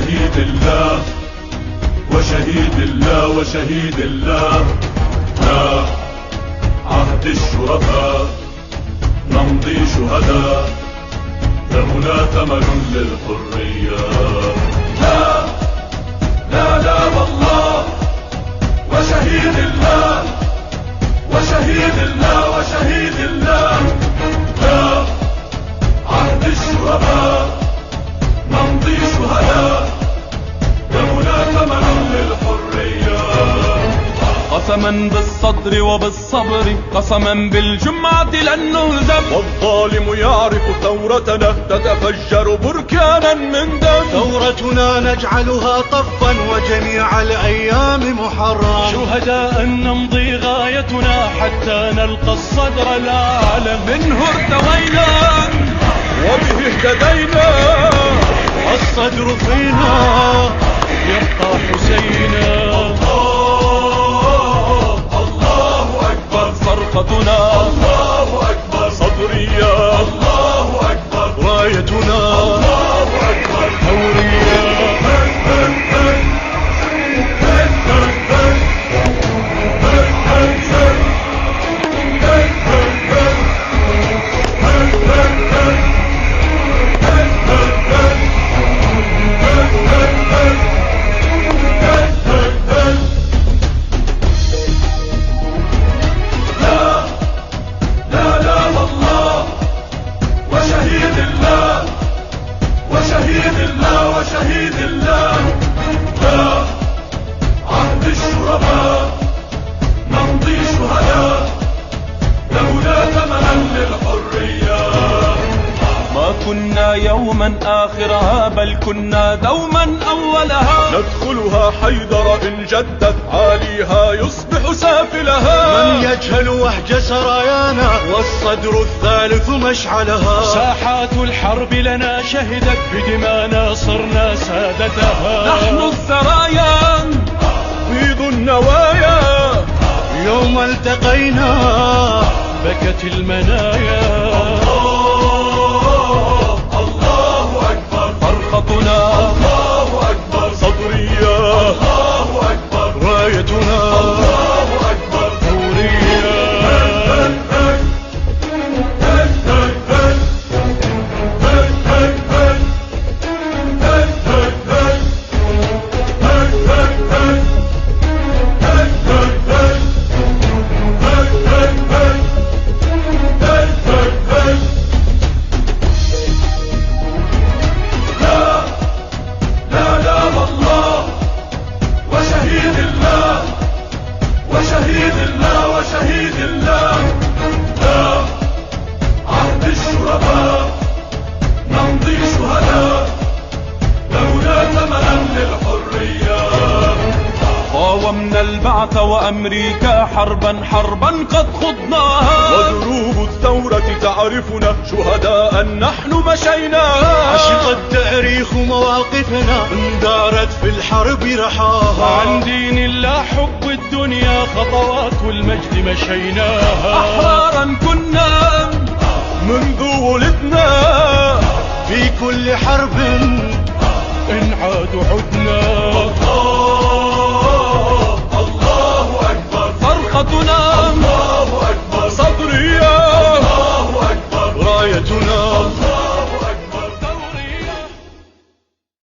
وشهيد الله وشهيد الله وشهيد الله. لا عهد الشرفاء نمضي شهداء، دمنا ثمن للحرية. لا لا لا والله وشهيد الله وشهيد الله وشهيد الله. لا عهد الشرفاء نمضي شهداء، دمنا ثمن للحرية. قسما بالصدر وبالصبر، قسما بالجمعة لن نهزم، والظالم يعرف ثورتنا تتفجر بركانا من دم. ثورتنا نجعلها طفا وجميع الأيام محرم، شهداء نمضي غايتنا حتى نلقى الصدر الأعلى. منه ارتوينا وبه اهتدينا، الصدر فينا يبقى حسينا. الله أكبر فرقتنا، الله أكبر صدرية، الله أكبر رايتنا، الله أكبر ثورية. وشهيد الله وشهيد الله. لا عهد الشرفاء نمضي شهداء، دمنا ثمنا للحرية. ما كنا يوما آخرها، بل كنا دوما أولها. ندخلها حيدر إن جدت، عاليها يصبح سافلها. من يجهل وهج سرايانا والصدر الثالث مشعلها. ساحات الحرب لنا شهدت، بدمانا صرنا سادتها. نحن الثرايا بيض النوايا، يوم التقينا بكت المنايا. الله أكبر فرقتنا، الله أكبر صدرية، الله أكبر رايتنا، الله أكبر ثورية. وشهيد الله وشهيد الله. لا عهد الشرفاء نمضي شهداء، دمنا ثمنا للحرية. قاومنا البعث وأمريكا، حربا حربا قد خضناها. ودروب الثورة تعرفنا، شهداء نحن مشيناها. عشق التاريخ مواقفنا، اندارت في الحرب رحاها. عن دين الله حب الدنيا، خطوات المجد مشيناها. أحرارا كنا منذ ولدنا، في كل حرب إن عاد عدنا.